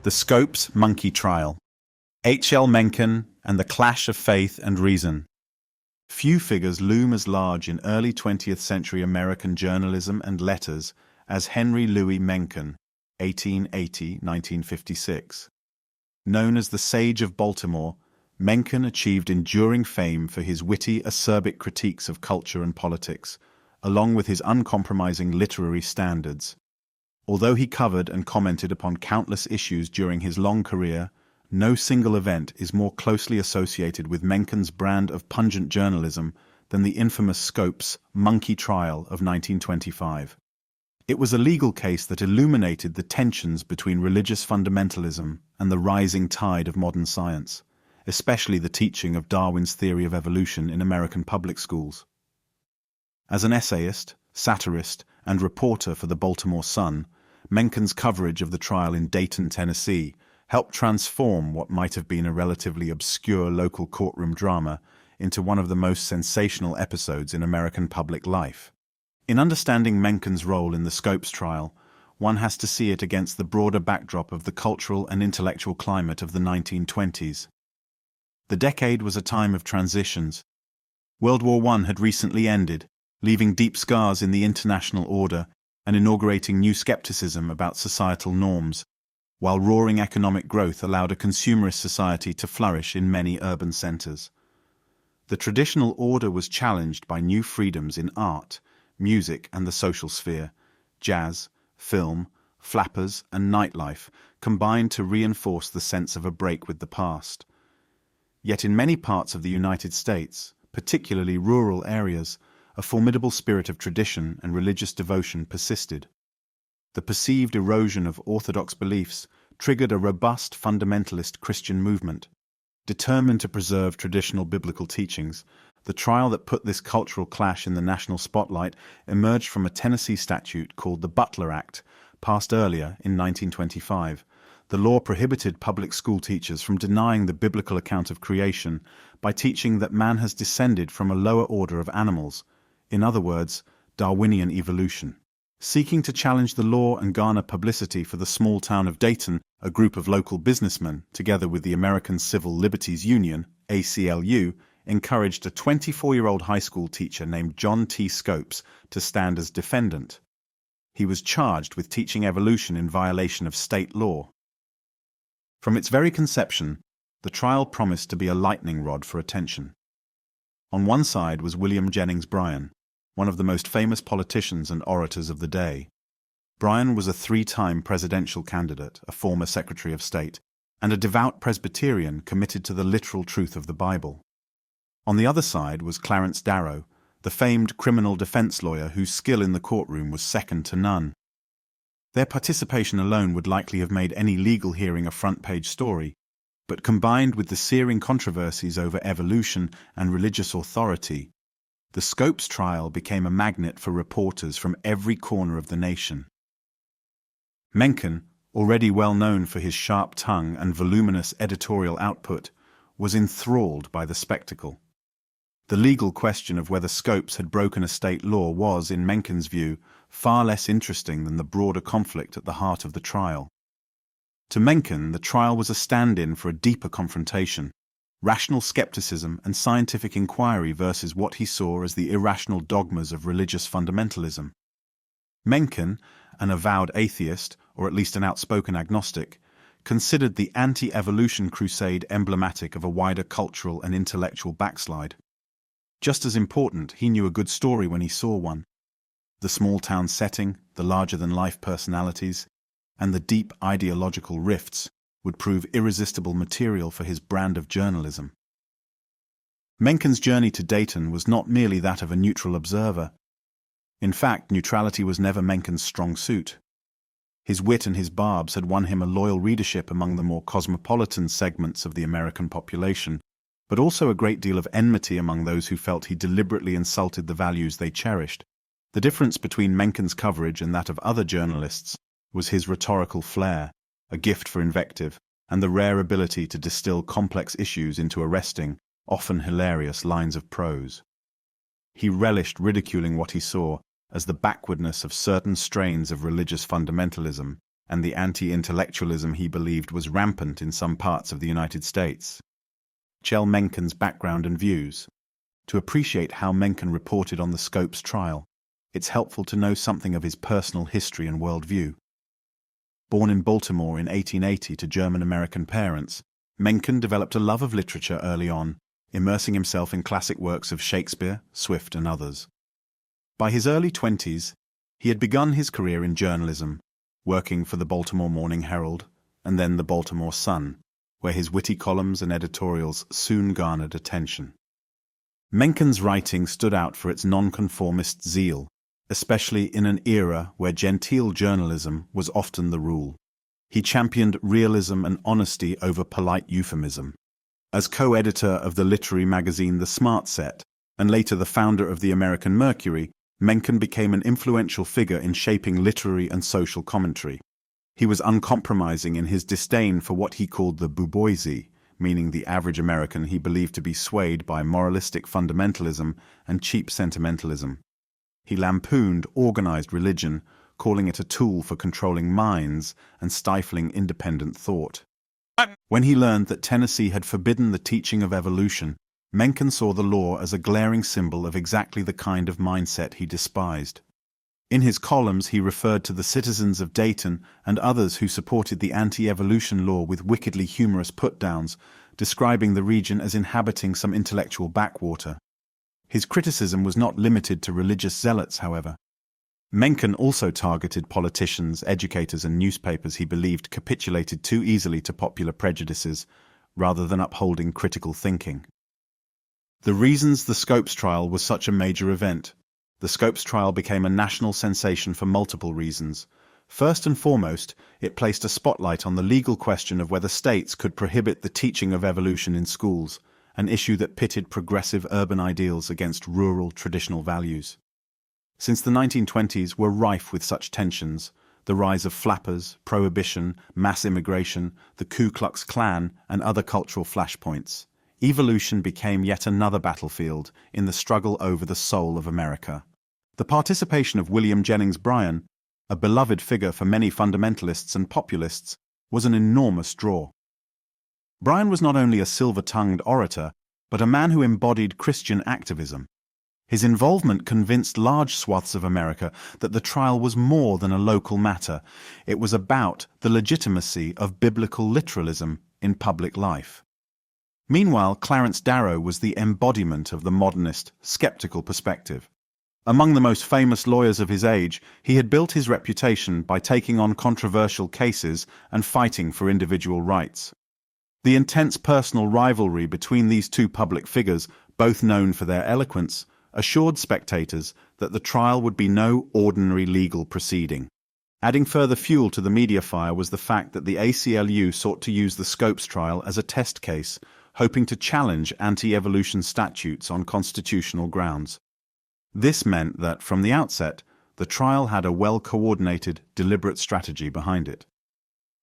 The Scopes Monkey Trial, H.L. Mencken and the Clash of Faith and Reason. Few figures loom as large in early 20th century American journalism and letters as Henry Louis Mencken, 1880–1956. Known as the Sage of Baltimore, Mencken achieved enduring fame for his witty, acerbic critiques of culture and politics, along with his uncompromising literary standards. Although he covered and commented upon countless issues during his long career, no single event is more closely associated with Mencken's brand of pungent journalism than the infamous Scopes Monkey Trial of 1925. It was a legal case that illuminated the tensions between religious fundamentalism and the rising tide of modern science, especially the teaching of Darwin's theory of evolution in American public schools. As an essayist, satirist, and reporter for the Baltimore Sun, Mencken's coverage of the trial in Dayton, Tennessee, helped transform what might have been a relatively obscure local courtroom drama into one of the most sensational episodes in American public life. In understanding Mencken's role in the Scopes trial, one has to see it against the broader backdrop of the cultural and intellectual climate of the 1920s. The decade was a time of transitions. World War I had recently ended, leaving deep scars in the international order and inaugurating new skepticism about societal norms, while roaring economic growth allowed a consumerist society to flourish in many urban centers. The traditional order was challenged by new freedoms in art, music, and the social sphere. Jazz, film, flappers, and nightlife combined to reinforce the sense of a break with the past. Yet in many parts of the United States, particularly rural areas, a formidable spirit of tradition and religious devotion persisted. The perceived erosion of orthodox beliefs triggered a robust fundamentalist Christian movement. Determined to preserve traditional biblical teachings, the trial that put this cultural clash in the national spotlight emerged from a Tennessee statute called the Butler Act, passed earlier in 1925. The law prohibited public school teachers from denying the biblical account of creation by teaching that man has descended from a lower order of animals, in other words, Darwinian evolution. Seeking to challenge the law and garner publicity for the small town of Dayton, a group of local businessmen, together with the American Civil Liberties Union, ACLU, encouraged a 24-year-old high school teacher named John T. Scopes to stand as defendant. He was charged with teaching evolution in violation of state law. From its very conception, the trial promised to be a lightning rod for attention. On one side was William Jennings Bryan, one of the most famous politicians and orators of the day. Bryan was a three-time presidential candidate, a former Secretary of State, and a devout Presbyterian committed to the literal truth of the Bible. On the other side was Clarence Darrow, the famed criminal defense lawyer whose skill in the courtroom was second to none. Their participation alone would likely have made any legal hearing a front-page story, but combined with the searing controversies over evolution and religious authority, the Scopes trial became a magnet for reporters from every corner of the nation. Mencken, already well known for his sharp tongue and voluminous editorial output, was enthralled by the spectacle. The legal question of whether Scopes had broken a state law was, in Mencken's view, far less interesting than the broader conflict at the heart of the trial. To Mencken, the trial was a stand-in for a deeper confrontation, rational skepticism and scientific inquiry versus what he saw as the irrational dogmas of religious fundamentalism. Mencken, an avowed atheist, or at least an outspoken agnostic, considered the anti-evolution crusade emblematic of a wider cultural and intellectual backslide. Just as important, he knew a good story when he saw one. The small-town setting, the larger-than-life personalities, and the deep ideological rifts would prove irresistible material for his brand of journalism. Mencken's journey to Dayton was not merely that of a neutral observer. In fact, neutrality was never Mencken's strong suit. His wit and his barbs had won him a loyal readership among the more cosmopolitan segments of the American population, but also a great deal of enmity among those who felt he deliberately insulted the values they cherished. The difference between Mencken's coverage and that of other journalists was his rhetorical flair, a gift for invective, and the rare ability to distill complex issues into arresting, often hilarious lines of prose. He relished ridiculing what he saw as the backwardness of certain strains of religious fundamentalism and the anti-intellectualism he believed was rampant in some parts of the United States. H.L. Mencken's background and views. To appreciate how Mencken reported on the Scopes trial, it's helpful to know something of his personal history and worldview. Born in Baltimore in 1880 to German-American parents, Mencken developed a love of literature early on, immersing himself in classic works of Shakespeare, Swift, and others. By his early 20s, he had begun his career in journalism, working for the Baltimore Morning Herald and then the Baltimore Sun, where his witty columns and editorials soon garnered attention. Mencken's writing stood out for its nonconformist zeal, especially in an era where genteel journalism was often the rule. He championed realism and honesty over polite euphemism. As co-editor of the literary magazine The Smart Set, and later the founder of the American Mercury, Mencken became an influential figure in shaping literary and social commentary. He was uncompromising in his disdain for what he called the bourgeoisie, meaning the average American he believed to be swayed by moralistic fundamentalism and cheap sentimentalism. He lampooned organized religion, calling it a tool for controlling minds and stifling independent thought. When he learned that Tennessee had forbidden the teaching of evolution, Mencken saw the law as a glaring symbol of exactly the kind of mindset he despised. In his columns, he referred to the citizens of Dayton and others who supported the anti-evolution law with wickedly humorous put-downs, describing the region as inhabiting some intellectual backwater. His criticism was not limited to religious zealots, however. Mencken also targeted politicians, educators, and newspapers he believed capitulated too easily to popular prejudices, rather than upholding critical thinking. The reasons the Scopes trial was such a major event. The Scopes trial became a national sensation for multiple reasons. First and foremost, it placed a spotlight on the legal question of whether states could prohibit the teaching of evolution in schools, an issue that pitted progressive urban ideals against rural traditional values. Since the 1920s were rife with such tensions, the rise of flappers, prohibition, mass immigration, the Ku Klux Klan, and other cultural flashpoints, evolution became yet another battlefield in the struggle over the soul of America. The participation of William Jennings Bryan, a beloved figure for many fundamentalists and populists, was an enormous draw. Bryan was not only a silver-tongued orator, but a man who embodied Christian activism. His involvement convinced large swaths of America that the trial was more than a local matter. It was about the legitimacy of biblical literalism in public life. Meanwhile, Clarence Darrow was the embodiment of the modernist, skeptical perspective. Among the most famous lawyers of his age, he had built his reputation by taking on controversial cases and fighting for individual rights. The intense personal rivalry between these two public figures, both known for their eloquence, assured spectators that the trial would be no ordinary legal proceeding. Adding further fuel to the media fire was the fact that the ACLU sought to use the Scopes trial as a test case, hoping to challenge anti-evolution statutes on constitutional grounds. This meant that, from the outset, the trial had a well-coordinated, deliberate strategy behind it.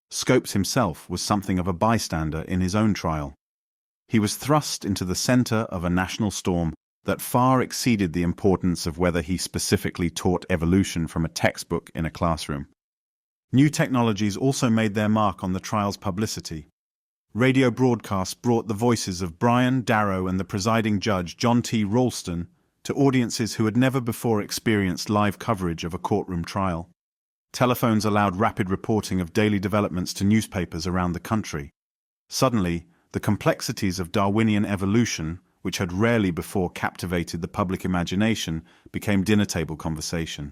Scopes himself was something of a bystander in his own trial. He was thrust into the center of a national storm that far exceeded the importance of whether he specifically taught evolution from a textbook in a classroom. New technologies also made their mark on the trial's publicity. Radio broadcasts brought the voices of Bryan, Darrow, and the presiding judge, John T. Ralston, to audiences who had never before experienced live coverage of a courtroom trial. Telephones allowed rapid reporting of daily developments to newspapers around the country. Suddenly, the complexities of Darwinian evolution, which had rarely before captivated the public imagination, became dinner-table conversation.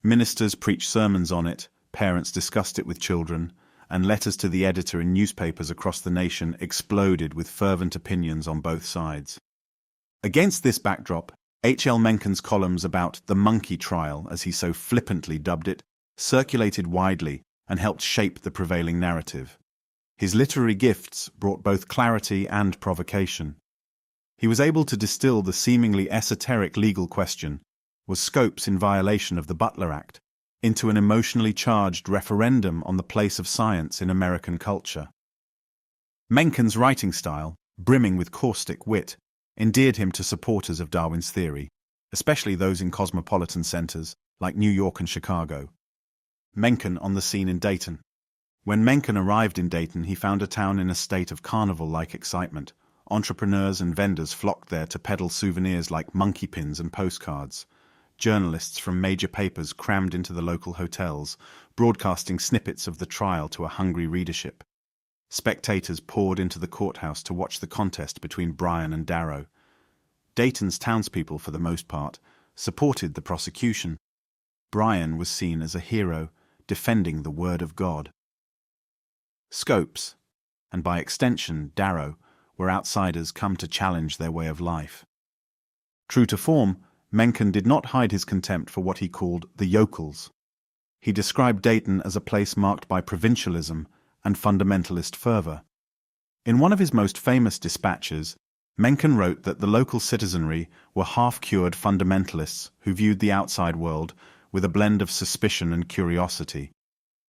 Ministers preached sermons on it, parents discussed it with children, and letters to the editor in newspapers across the nation exploded with fervent opinions on both sides. Against this backdrop, H.L. Mencken's columns about the monkey trial, as he so flippantly dubbed it, circulated widely and helped shape the prevailing narrative. His literary gifts brought both clarity and provocation. He was able to distill the seemingly esoteric legal question, was Scopes in violation of the Butler Act, into an emotionally charged referendum on the place of science in American culture. Mencken's writing style, brimming with caustic wit, endeared him to supporters of Darwin's theory, especially those in cosmopolitan centers like New York and Chicago. Mencken on the scene in Dayton. When Mencken arrived in Dayton, he found a town in a state of carnival-like excitement. Entrepreneurs and vendors flocked there to peddle souvenirs like monkey pins and postcards. Journalists from major papers crammed into the local hotels, broadcasting snippets of the trial to a hungry readership. Spectators poured into the courthouse to watch the contest between Bryan and Darrow. Dayton's townspeople, for the most part, supported the prosecution. Bryan was seen as a hero, defending the word of God. Scopes, and by extension Darrow, were outsiders come to challenge their way of life. True to form, Mencken did not hide his contempt for what he called the yokels. He described Dayton as a place marked by provincialism and fundamentalist fervor. In one of his most famous dispatches, Mencken wrote that the local citizenry were half-cured fundamentalists who viewed the outside world with a blend of suspicion and curiosity.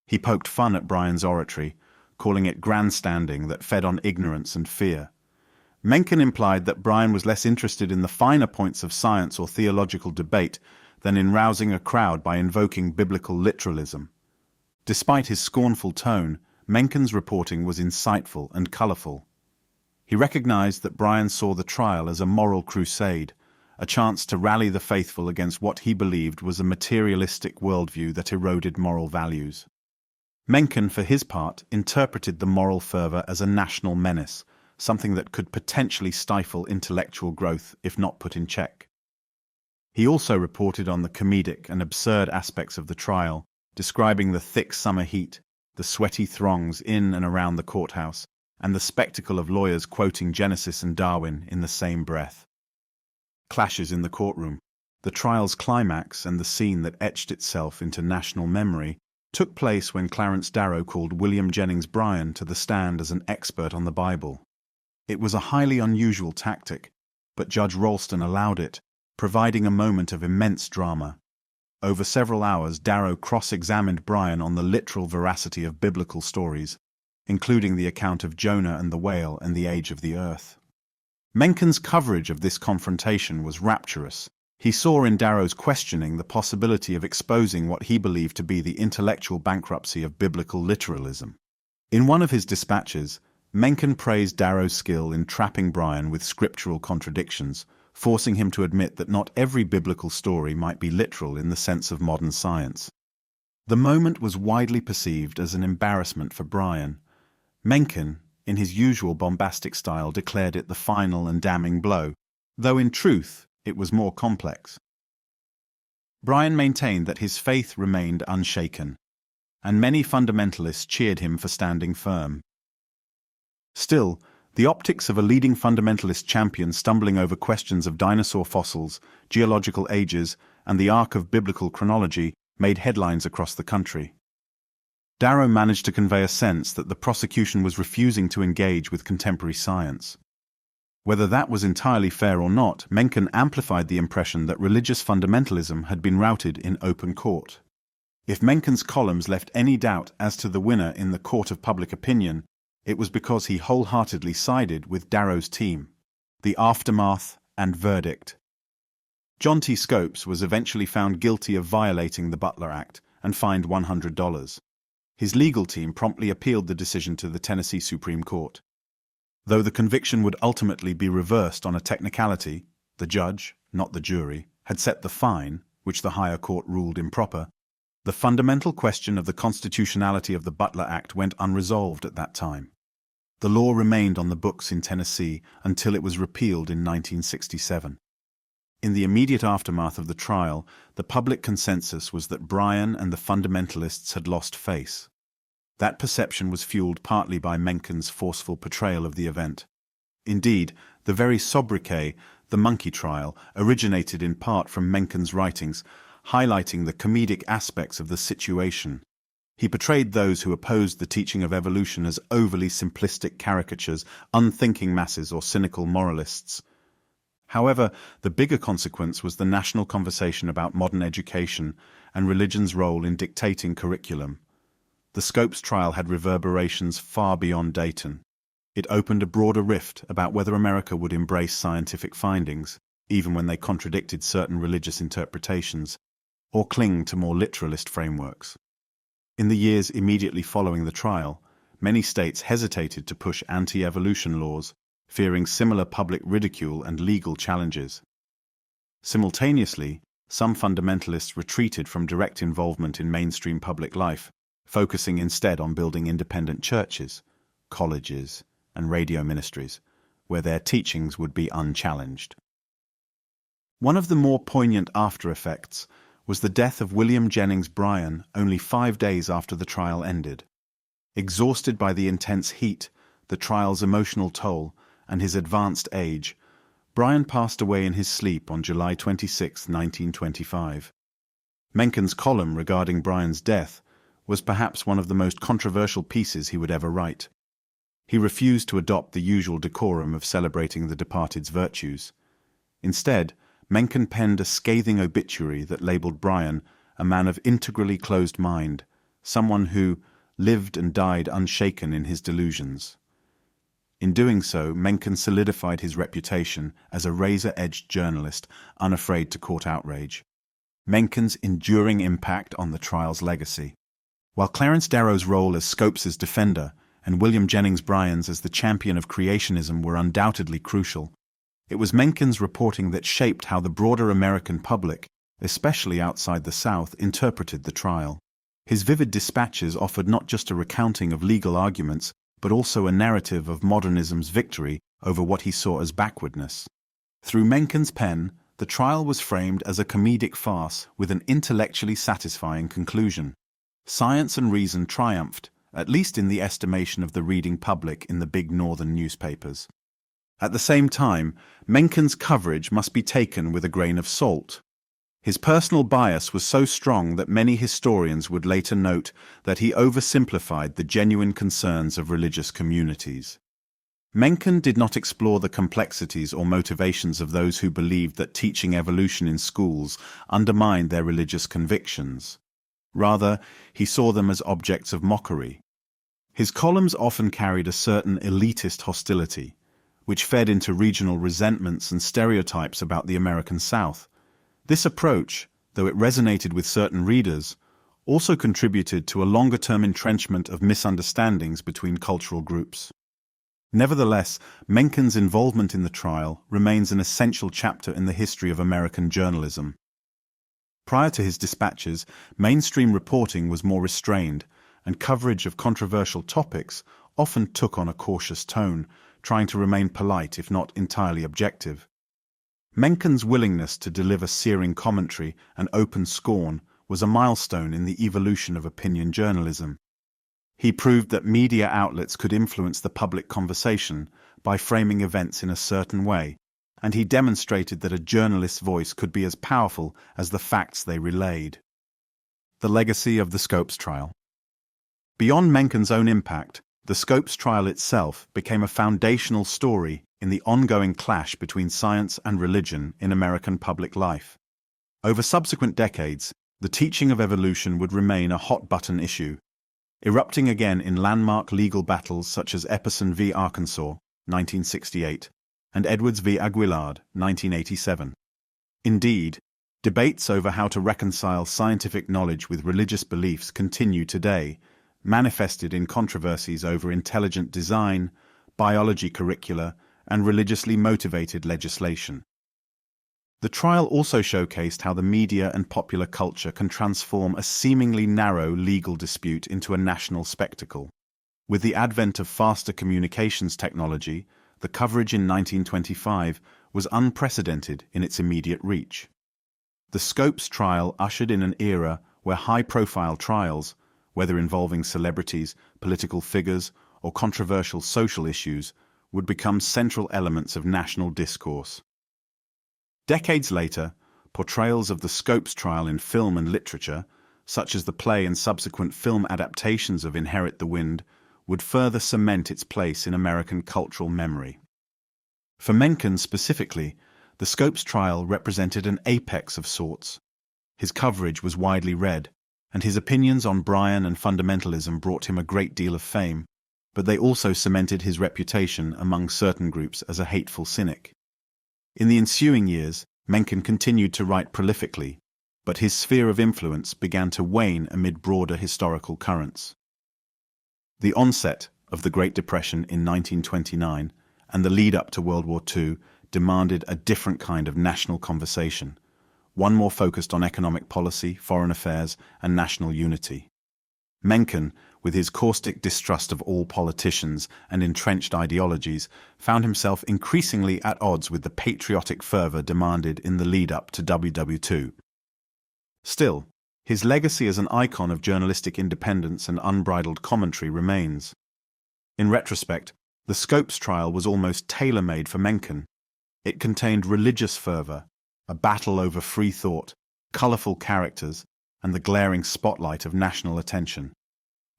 He poked fun at Bryan's oratory, calling it grandstanding that fed on ignorance and fear. Mencken implied that Bryan was less interested in the finer points of science or theological debate than in rousing a crowd by invoking biblical literalism. Despite his scornful tone, Mencken's reporting was insightful and colorful. He recognized that Bryan saw the trial as a moral crusade, a chance to rally the faithful against what he believed was a materialistic worldview that eroded moral values. Mencken, for his part, interpreted the moral fervor as a national menace, something that could potentially stifle intellectual growth if not put in check. He also reported on the comedic and absurd aspects of the trial, describing the thick summer heat, the sweaty throngs in and around the courthouse, and the spectacle of lawyers quoting Genesis and Darwin in the same breath. Clashes in the courtroom, the trial's climax and the scene that etched itself into national memory, took place when Clarence Darrow called William Jennings Bryan to the stand as an expert on the Bible. It was a highly unusual tactic, but Judge Ralston allowed it, providing a moment of immense drama. Over several hours, Darrow cross-examined Bryan on the literal veracity of biblical stories, including the account of Jonah and the whale and the age of the earth. Mencken's coverage of this confrontation was rapturous. He saw in Darrow's questioning the possibility of exposing what he believed to be the intellectual bankruptcy of biblical literalism. In one of his dispatches, Mencken praised Darrow's skill in trapping Bryan with scriptural contradictions, forcing him to admit that not every biblical story might be literal in the sense of modern science. The moment was widely perceived as an embarrassment for Bryan. Mencken, in his usual bombastic style, declared it the final and damning blow, though in truth it was more complex. Bryan maintained that his faith remained unshaken, and many fundamentalists cheered him for standing firm. Still, the optics of a leading fundamentalist champion stumbling over questions of dinosaur fossils, geological ages, and the arc of biblical chronology made headlines across the country. Darrow managed to convey a sense that the prosecution was refusing to engage with contemporary science. Whether that was entirely fair or not, Mencken amplified the impression that religious fundamentalism had been routed in open court. If Mencken's columns left any doubt as to the winner in the court of public opinion, it was because he wholeheartedly sided with Darrow's team. The aftermath and verdict. John T. Scopes was eventually found guilty of violating the Butler Act and fined $100. His legal team promptly appealed the decision to the Tennessee Supreme Court. Though the conviction would ultimately be reversed on a technicality, the judge, not the jury, had set the fine, which the higher court ruled improper. The fundamental question of the constitutionality of the Butler Act went unresolved at that time. The law remained on the books in Tennessee until it was repealed in 1967. In the immediate aftermath of the trial, the public consensus was that Bryan and the fundamentalists had lost face. That perception was fueled partly by Mencken's forceful portrayal of the event. Indeed, the very sobriquet, the monkey trial, originated in part from Mencken's writings, highlighting the comedic aspects of the situation. He portrayed those who opposed the teaching of evolution as overly simplistic caricatures, unthinking masses, or cynical moralists. However, the bigger consequence was the national conversation about modern education and religion's role in dictating curriculum. The Scopes trial had reverberations far beyond Dayton. It opened a broader rift about whether America would embrace scientific findings, even when they contradicted certain religious interpretations, or cling to more literalist frameworks. In the years immediately following the trial, many states hesitated to push anti-evolution laws, fearing similar public ridicule and legal challenges. Simultaneously, some fundamentalists retreated from direct involvement in mainstream public life, focusing instead on building independent churches, colleges, and radio ministries, where their teachings would be unchallenged. One of the more poignant after-effects was the death of William Jennings Bryan only 5 days after the trial ended. Exhausted by the intense heat, the trial's emotional toll, and his advanced age, Bryan passed away in his sleep on July 26, 1925. Mencken's column regarding Bryan's death was perhaps one of the most controversial pieces he would ever write. He refused to adopt the usual decorum of celebrating the departed's virtues. Instead, Mencken penned a scathing obituary that labeled Bryan a man of integrally closed mind, someone who lived and died unshaken in his delusions. In doing so, Mencken solidified his reputation as a razor-edged journalist unafraid to court outrage. Mencken's enduring impact on the trial's legacy. While Clarence Darrow's role as Scopes's defender and William Jennings Bryan's as the champion of creationism were undoubtedly crucial, it was Mencken's reporting that shaped how the broader American public, especially outside the South, interpreted the trial. His vivid dispatches offered not just a recounting of legal arguments, but also a narrative of modernism's victory over what he saw as backwardness. Through Mencken's pen, the trial was framed as a comedic farce with an intellectually satisfying conclusion. Science and reason triumphed, at least in the estimation of the reading public in the big northern newspapers. At the same time, Mencken's coverage must be taken with a grain of salt. His personal bias was so strong that many historians would later note that he oversimplified the genuine concerns of religious communities. Mencken did not explore the complexities or motivations of those who believed that teaching evolution in schools undermined their religious convictions. Rather, he saw them as objects of mockery. His columns often carried a certain elitist hostility, which fed into regional resentments and stereotypes about the American South. This approach, though it resonated with certain readers, also contributed to a longer-term entrenchment of misunderstandings between cultural groups. Nevertheless, Mencken's involvement in the trial remains an essential chapter in the history of American journalism. Prior to his dispatches, mainstream reporting was more restrained, and coverage of controversial topics often took on a cautious tone, trying to remain polite if not entirely objective. Mencken's willingness to deliver searing commentary and open scorn was a milestone in the evolution of opinion journalism. He proved that media outlets could influence the public conversation by framing events in a certain way, and he demonstrated that a journalist's voice could be as powerful as the facts they relayed. The legacy of the Scopes trial. Beyond Mencken's own impact, the Scopes trial itself became a foundational story in the ongoing clash between science and religion in American public life. Over subsequent decades, the teaching of evolution would remain a hot-button issue, erupting again in landmark legal battles such as Epperson v. Arkansas, 1968, and Edwards v. Aguillard, 1987. Indeed, debates over how to reconcile scientific knowledge with religious beliefs continue today, manifested in controversies over intelligent design, biology curricula, and religiously motivated legislation. The trial also showcased how the media and popular culture can transform a seemingly narrow legal dispute into a national spectacle. With the advent of faster communications technology, the coverage in 1925 was unprecedented in its immediate reach. The Scopes trial ushered in an era where high-profile trials, whether involving celebrities, political figures, or controversial social issues, would become central elements of national discourse. Decades later, portrayals of the Scopes trial in film and literature, such as the play and subsequent film adaptations of Inherit the Wind, would further cement its place in American cultural memory. For Mencken specifically, the Scopes trial represented an apex of sorts. His coverage was widely read, and his opinions on Bryan and fundamentalism brought him a great deal of fame, but they also cemented his reputation among certain groups as a hateful cynic. In the ensuing years, Mencken continued to write prolifically, but his sphere of influence began to wane amid broader historical currents. The onset of the Great Depression in 1929 and the lead-up to World War II demanded a different kind of national conversation, one more focused on economic policy, foreign affairs, and national unity. Mencken, with his caustic distrust of all politicians and entrenched ideologies, found himself increasingly at odds with the patriotic fervor demanded in the lead-up to WW2. Still, his legacy as an icon of journalistic independence and unbridled commentary remains. In retrospect, the Scopes trial was almost tailor-made for Mencken. It contained religious fervor, a battle over free thought, colorful characters, and the glaring spotlight of national attention.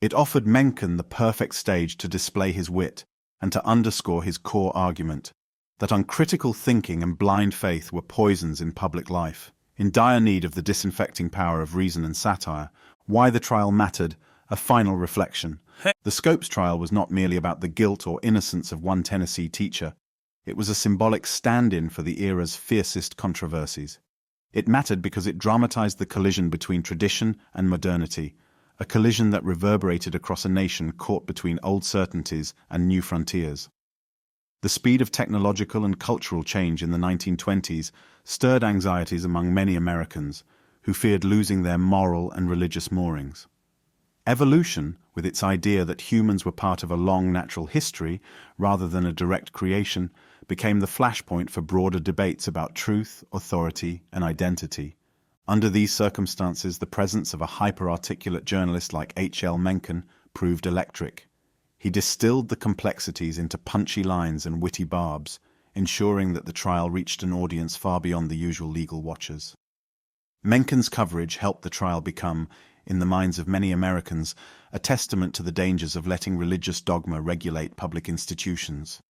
It offered Mencken the perfect stage to display his wit and to underscore his core argument, that uncritical thinking and blind faith were poisons in public life. In dire need of the disinfecting power of reason and satire, why the trial mattered, a final reflection. The Scopes trial was not merely about the guilt or innocence of one Tennessee teacher. It was a symbolic stand-in for the era's fiercest controversies. It mattered because it dramatized the collision between tradition and modernity, a collision that reverberated across a nation caught between old certainties and new frontiers. The speed of technological and cultural change in the 1920s stirred anxieties among many Americans who feared losing their moral and religious moorings. Evolution, with its idea that humans were part of a long natural history rather than a direct creation, became the flashpoint for broader debates about truth, authority, and identity. Under these circumstances, the presence of a hyper-articulate journalist like H.L. Mencken proved electric. He distilled the complexities into punchy lines and witty barbs, ensuring that the trial reached an audience far beyond the usual legal watchers. Mencken's coverage helped the trial become, in the minds of many Americans, a testament to the dangers of letting religious dogma regulate public institutions.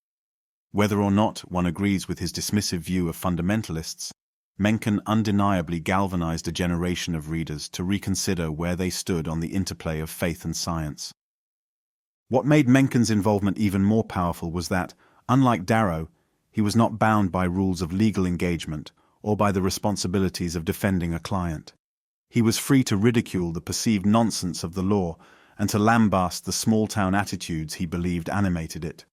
Whether or not one agrees with his dismissive view of fundamentalists, Mencken undeniably galvanized a generation of readers to reconsider where they stood on the interplay of faith and science. What made Mencken's involvement even more powerful was that, unlike Darrow, he was not bound by rules of legal engagement or by the responsibilities of defending a client. He was free to ridicule the perceived nonsense of the law and to lambast the small-town attitudes he believed animated it.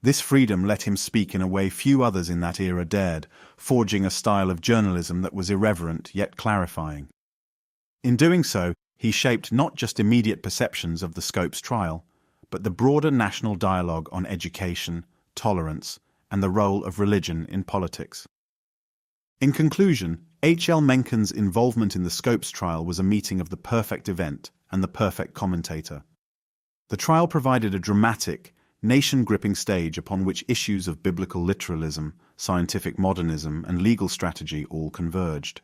This freedom let him speak in a way few others in that era dared, forging a style of journalism that was irreverent yet clarifying. In doing so, he shaped not just immediate perceptions of the Scopes trial, but the broader national dialogue on education, tolerance, and the role of religion in politics. In conclusion, H.L. Mencken's involvement in the Scopes trial was a meeting of the perfect event and the perfect commentator. The trial provided a dramatic, nation-gripping stage upon which issues of biblical literalism, scientific modernism, and legal strategy all converged.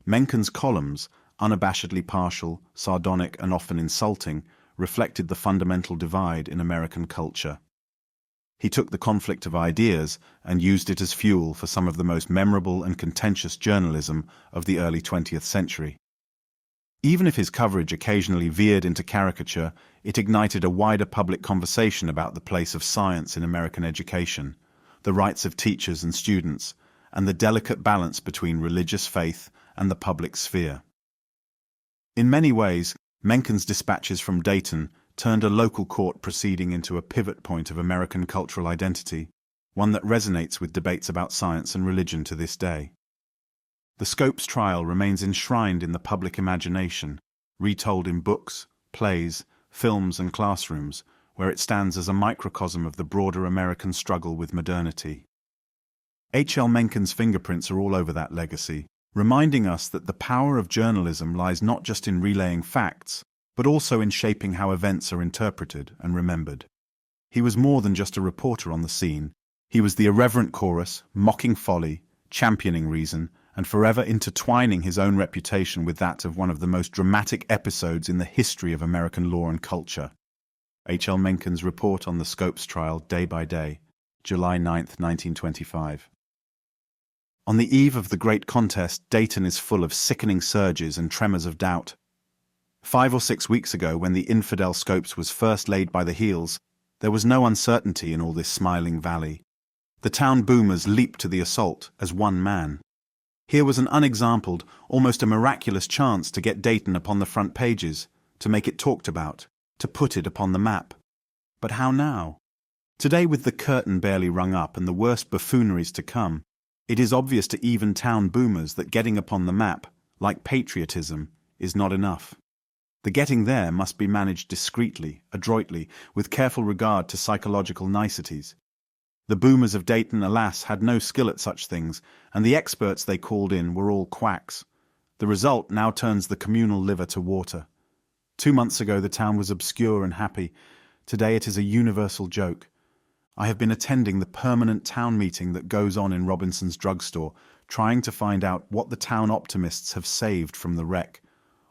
Mencken's columns, unabashedly partial, sardonic, and often insulting, reflected the fundamental divide in American culture. He took the conflict of ideas and used it as fuel for some of the most memorable and contentious journalism of the early 20th century. Even if his coverage occasionally veered into caricature, it ignited a wider public conversation about the place of science in American education, the rights of teachers and students, and the delicate balance between religious faith and the public sphere. In many ways, Mencken's dispatches from Dayton turned a local court proceeding into a pivot point of American cultural identity, one that resonates with debates about science and religion to this day. The Scopes trial remains enshrined in the public imagination, retold in books, plays, films, and classrooms, where it stands as a microcosm of the broader American struggle with modernity. H.L. Mencken's fingerprints are all over that legacy, reminding us that the power of journalism lies not just in relaying facts, but also in shaping how events are interpreted and remembered. He was more than just a reporter on the scene. He was the irreverent chorus, mocking folly, championing reason, and forever intertwining his own reputation with that of one of the most dramatic episodes in the history of American law and culture. H.L. Mencken's report on the Scopes trial, Day by Day, July 9, 1925. On the eve of the great contest, Dayton is full of sickening surges and tremors of doubt. 5 or 6 weeks ago, when the infidel Scopes was first laid by the heels, there was no uncertainty in all this smiling valley. The town boomers leaped to the assault as one man. Here was an unexampled, almost a miraculous chance to get Dayton upon the front pages, to make it talked about, to put it upon the map. But how now? Today, with the curtain barely rung up and the worst buffooneries to come, it is obvious to even town boomers that getting upon the map, like patriotism, is not enough. The getting there must be managed discreetly, adroitly, with careful regard to psychological niceties. The boomers of Dayton, alas, had no skill at such things, and the experts they called in were all quacks. The result now turns the communal liver to water. 2 months ago the town was obscure and happy. Today it is a universal joke. I have been attending the permanent town meeting that goes on in Robinson's drugstore, trying to find out what the town optimists have saved from the wreck.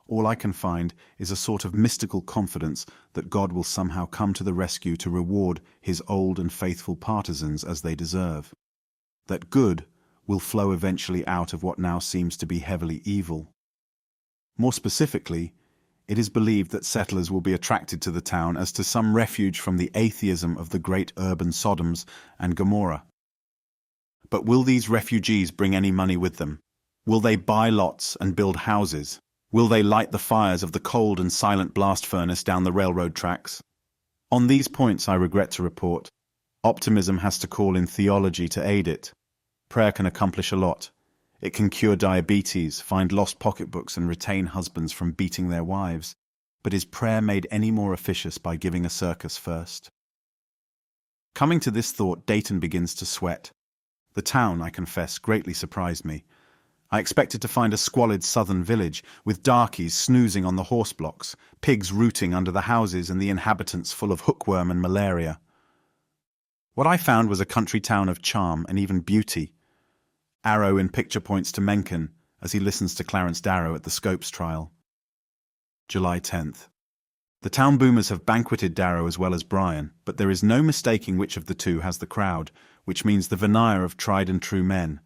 All I can find is a sort of mystical confidence that God will somehow come to the rescue to reward his old and faithful partisans as they deserve. That good will flow eventually out of what now seems to be heavily evil. More specifically, it is believed that settlers will be attracted to the town as to some refuge from the atheism of the great urban Sodoms and Gomorrah. But will these refugees bring any money with them? Will they buy lots and build houses? Will they light the fires of the cold and silent blast furnace down the railroad tracks? On these points, I regret to report, optimism has to call in theology to aid it. Prayer can accomplish a lot. It can cure diabetes, find lost pocketbooks, and retain husbands from beating their wives. But is prayer made any more efficacious by giving a circus first? Coming to this thought, Dayton begins to sweat. The town, I confess, greatly surprised me. I expected to find a squalid southern village, with darkies snoozing on the horse blocks, pigs rooting under the houses, and the inhabitants full of hookworm and malaria. What I found was a country town of charm and even beauty. Arrow in picture points to Mencken as he listens to Clarence Darrow at the Scopes trial. July 10th. The town boomers have banqueted Darrow as well as Brian, but there is no mistaking which of the two has the crowd, which means the veneer of tried and true men.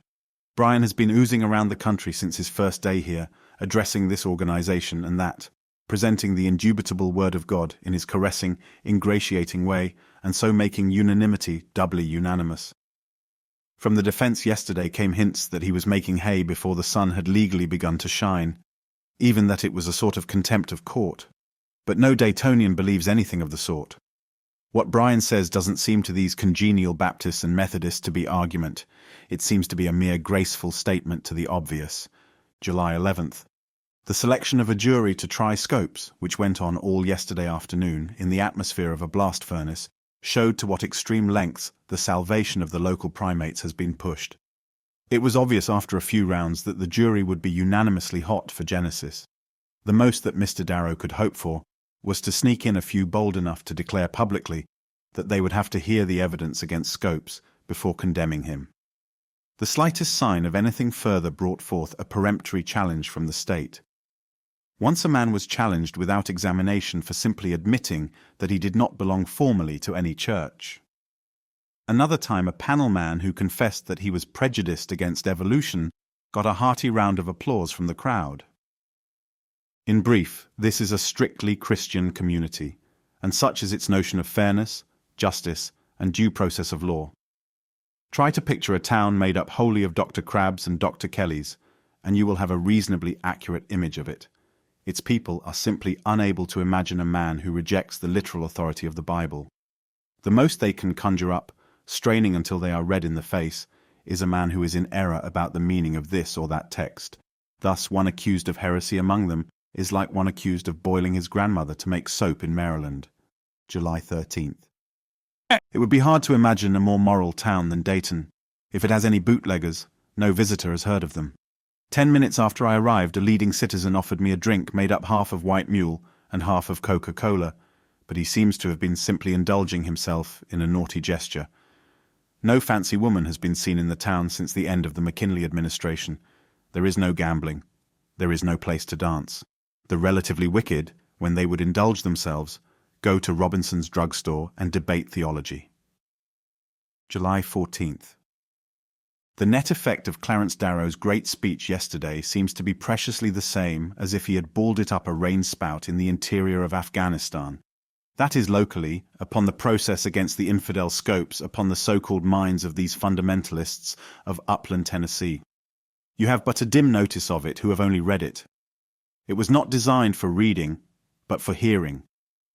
Brian has been oozing around the country since his first day here, addressing this organization and that, presenting the indubitable word of God in his caressing, ingratiating way, and so making unanimity doubly unanimous. From the defense yesterday came hints that he was making hay before the sun had legally begun to shine, even that it was a sort of contempt of court. But no Daytonian believes anything of the sort. What Brian says doesn't seem to these congenial Baptists and Methodists to be argument. It seems to be a mere graceful statement to the obvious. July 11th. The selection of a jury to try Scopes, which went on all yesterday afternoon in the atmosphere of a blast furnace, showed to what extreme lengths the salvation of the local primates has been pushed. It was obvious after a few rounds that the jury would be unanimously hot for Genesis. The most that Mr. Darrow could hope for was to sneak in a few bold enough to declare publicly that they would have to hear the evidence against Scopes before condemning him. The slightest sign of anything further brought forth a peremptory challenge from the state. Once a man was challenged without examination for simply admitting that he did not belong formally to any church. Another time a panel man who confessed that he was prejudiced against evolution got a hearty round of applause from the crowd. In brief, this is a strictly Christian community, and such is its notion of fairness, justice, and due process of law. Try to picture a town made up wholly of Dr. Crabs and Dr. Kellys, and you will have a reasonably accurate image of it. Its people are simply unable to imagine a man who rejects the literal authority of the Bible. The most they can conjure up, straining until they are red in the face, is a man who is in error about the meaning of this or that text. Thus, one accused of heresy among them is like one accused of boiling his grandmother to make soap in Maryland. July 13th. It would be hard to imagine a more moral town than Dayton. If it has any bootleggers, no visitor has heard of them. 10 minutes after I arrived, a leading citizen offered me a drink made up half of White Mule and half of Coca-Cola, but he seems to have been simply indulging himself in a naughty gesture. No fancy woman has been seen in the town since the end of the McKinley administration. There is no gambling. There is no place to dance. The relatively wicked, when they would indulge themselves, go to Robinson's drugstore and debate theology. July 14th. The net effect of Clarence Darrow's great speech yesterday seems to be preciously the same as if he had balled it up a rain spout in the interior of Afghanistan. That is locally, upon the process against the infidel Scopes upon the so-called minds of these fundamentalists of upland Tennessee. You have but a dim notice of it who have only read it. It was not designed for reading, but for hearing.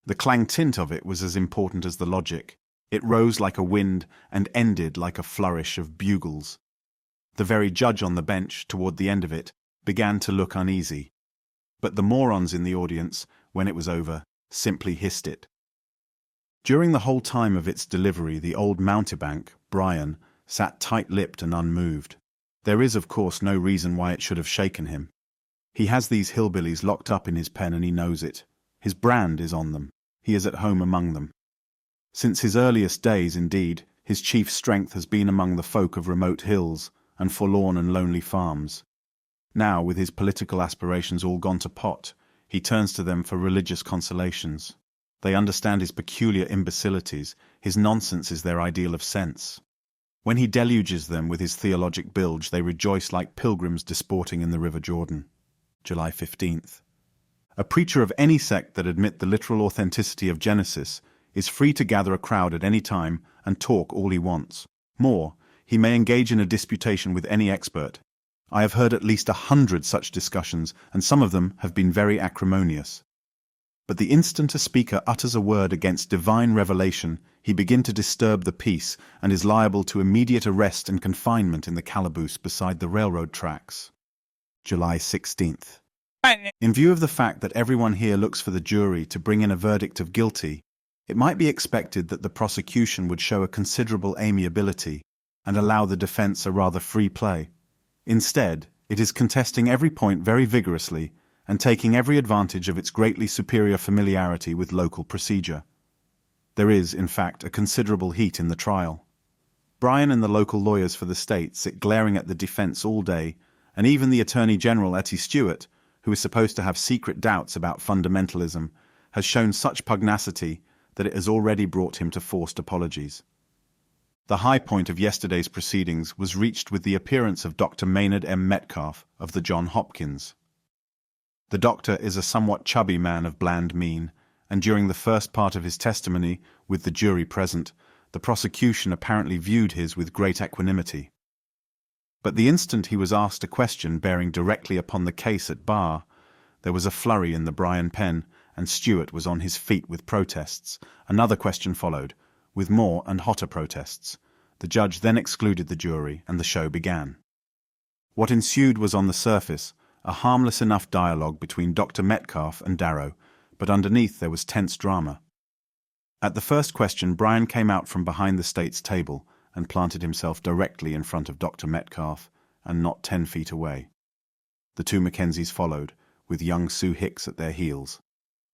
The clang tint of it was as important as the logic. It rose like a wind and ended like a flourish of bugles. The very judge on the bench, toward the end of it, began to look uneasy. But the morons in the audience, when it was over, simply hissed it. During the whole time of its delivery, the old mountebank, Brian, sat tight-lipped and unmoved. There is, of course, no reason why it should have shaken him. He has these hillbillies locked up in his pen and he knows it. His brand is on them. He is at home among them. Since his earliest days, indeed, his chief strength has been among the folk of remote hills and forlorn and lonely farms. Now, with his political aspirations all gone to pot, he turns to them for religious consolations. They understand his peculiar imbecilities. His nonsense is their ideal of sense. When he deluges them with his theologic bilge, they rejoice like pilgrims disporting in the River Jordan. July 15th. A preacher of any sect that admit the literal authenticity of Genesis is free to gather a crowd at any time and talk all he wants. More, he may engage in a disputation with any expert. I have heard at least 100 such discussions, and some of them have been very acrimonious. But the instant a speaker utters a word against divine revelation, he begins to disturb the peace and is liable to immediate arrest and confinement in the calaboose beside the railroad tracks. July 16th. In view of the fact that everyone here looks for the jury to bring in a verdict of guilty, it might be expected that the prosecution would show a considerable amiability and allow the defense a rather free play. Instead, it is contesting every point very vigorously and taking every advantage of its greatly superior familiarity with local procedure. There is, in fact, a considerable heat in the trial. Brian and the local lawyers for the state sit glaring at the defense all day, and even the Attorney General, Etty Stewart, who is supposed to have secret doubts about fundamentalism, has shown such pugnacity that it has already brought him to forced apologies. The high point of yesterday's proceedings was reached with the appearance of Dr. Maynard M. Metcalf of the Johns Hopkins. The doctor is a somewhat chubby man of bland mien, and during the first part of his testimony, with the jury present, the prosecution apparently viewed his with great equanimity. But the instant he was asked a question bearing directly upon the case at bar, there was a flurry in the Brian pen, and Stewart was on his feet with protests. Another question followed, with more and hotter protests. The judge then excluded the jury, and the show began. What ensued was on the surface a harmless enough dialogue between Dr. Metcalf and Darrow, but underneath there was tense drama. At the first question, Brian came out from behind the state's table and planted himself directly in front of Dr. Metcalf, and not 10 feet away. The two Mackenzies followed, with young Sue Hicks at their heels.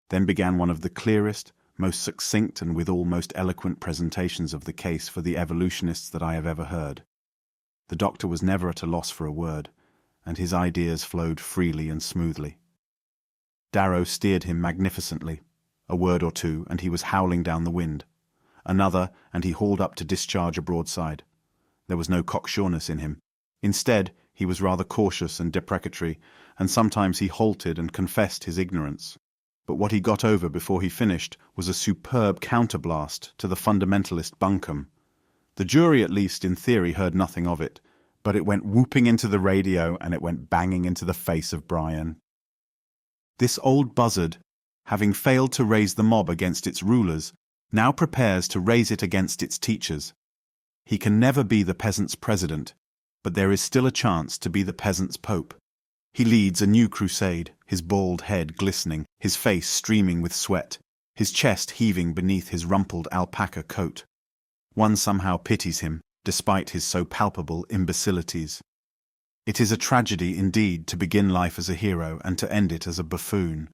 Then began one of the clearest, most succinct and withal most eloquent presentations of the case for the evolutionists that I have ever heard. The doctor was never at a loss for a word, and his ideas flowed freely and smoothly. Darrow steered him magnificently. A word or two, and he was howling down the wind. Another, and he hauled up to discharge a broadside. There was no cocksureness in him. Instead, he was rather cautious and deprecatory, and sometimes he halted and confessed his ignorance. But what he got over before he finished was a superb counterblast to the fundamentalist bunkum. The jury, at least in theory, heard nothing of it, but it went whooping into the radio and it went banging into the face of Brian. This old buzzard, having failed to raise the mob against its rulers, now prepares to raise it against its teachers. He can never be the peasants' president, but there is still a chance to be the peasants' pope. He leads a new crusade, his bald head glistening, his face streaming with sweat, his chest heaving beneath his rumpled alpaca coat. One somehow pities him, despite his so palpable imbecilities. It is a tragedy indeed to begin life as a hero and to end it as a buffoon.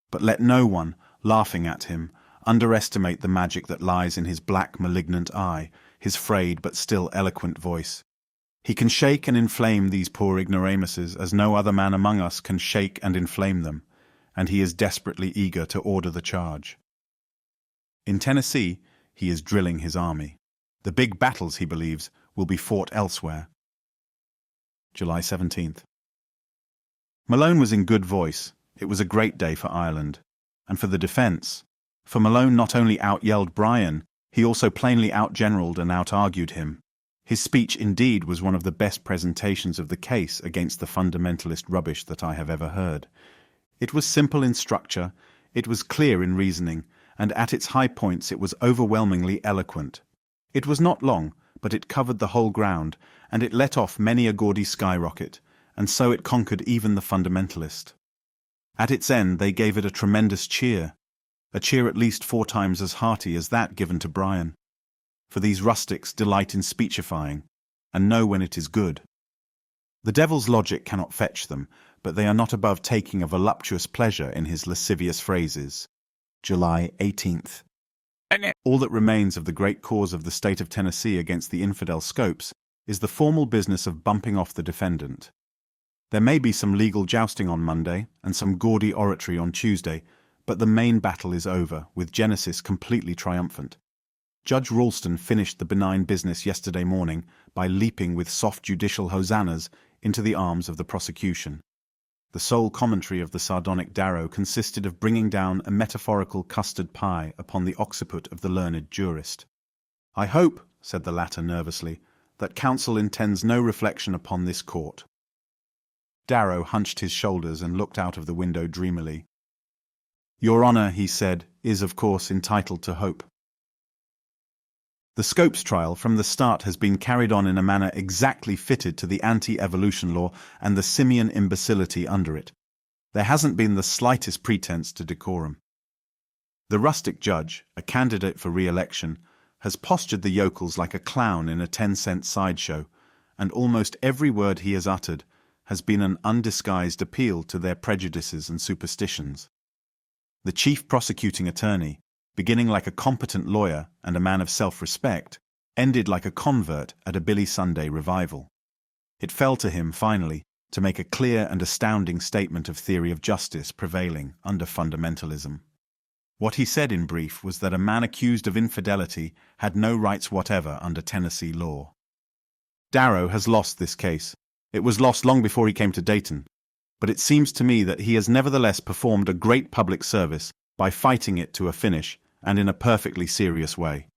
But let no one, laughing at him, underestimate the magic that lies in his black malignant eye, his frayed but still eloquent voice. He can shake and inflame these poor ignoramuses as no other man among us can shake and inflame them, and he is desperately eager to order the charge. In Tennessee, he is drilling his army. The big battles, he believes, will be fought elsewhere. July 17th. Malone was in good voice. It was a great day for Ireland, and for the defence. For Malone not only out-yelled Brian, he also plainly out-generaled and out-argued him. His speech indeed was one of the best presentations of the case against the fundamentalist rubbish that I have ever heard. It was simple in structure, it was clear in reasoning, and at its high points it was overwhelmingly eloquent. It was not long, but it covered the whole ground, and it let off many a gaudy skyrocket, and so it conquered even the fundamentalist. At its end they gave it a tremendous cheer, a cheer at least 4 times as hearty as that given to Brian. For these rustics delight in speechifying, and know when it is good. The devil's logic cannot fetch them, but they are not above taking a voluptuous pleasure in his lascivious phrases. July 18th. All that remains of the great cause of the state of Tennessee against the infidel Scopes is the formal business of bumping off the defendant. There may be some legal jousting on Monday, and some gaudy oratory on Tuesday, but the main battle is over, with Genesis completely triumphant. Judge Ralston finished the benign business yesterday morning by leaping with soft judicial hosannas into the arms of the prosecution. The sole commentary of the sardonic Darrow consisted of bringing down a metaphorical custard pie upon the occiput of the learned jurist. "I hope," said the latter nervously, "that counsel intends no reflection upon this court." Darrow hunched his shoulders and looked out of the window dreamily. "Your Honor," he said, "is of course entitled to hope. The Scopes trial from the start has been carried on in a manner exactly fitted to the anti-evolution law and the simian imbecility under it. There hasn't been the slightest pretense to decorum. The rustic judge, a candidate for re-election, has postured the yokels like a clown in a 10-cent sideshow, and almost every word he has uttered has been an undisguised appeal to their prejudices and superstitions. The chief prosecuting attorney, beginning like a competent lawyer and a man of self-respect, ended like a convert at a Billy Sunday revival. It fell to him, finally, to make a clear and astounding statement of theory of justice prevailing under fundamentalism. What he said in brief was that a man accused of infidelity had no rights whatever under Tennessee law. Darrow has lost this case. It was lost long before he came to Dayton, but it seems to me that he has nevertheless performed a great public service by fighting it to a finish, and in a perfectly serious way.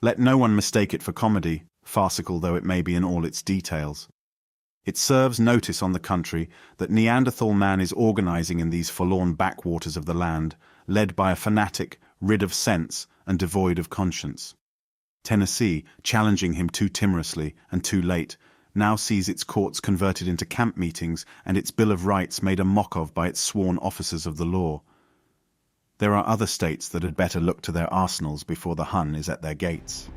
Let no one mistake it for comedy, farcical though it may be in all its details. It serves notice on the country that Neanderthal man is organizing in these forlorn backwaters of the land, led by a fanatic, rid of sense and devoid of conscience. Tennessee, challenging him too timorously and too late, now sees its courts converted into camp meetings and its Bill of Rights made a mock of by its sworn officers of the law. There are other states that had better look to their arsenals before the Hun is at their gates.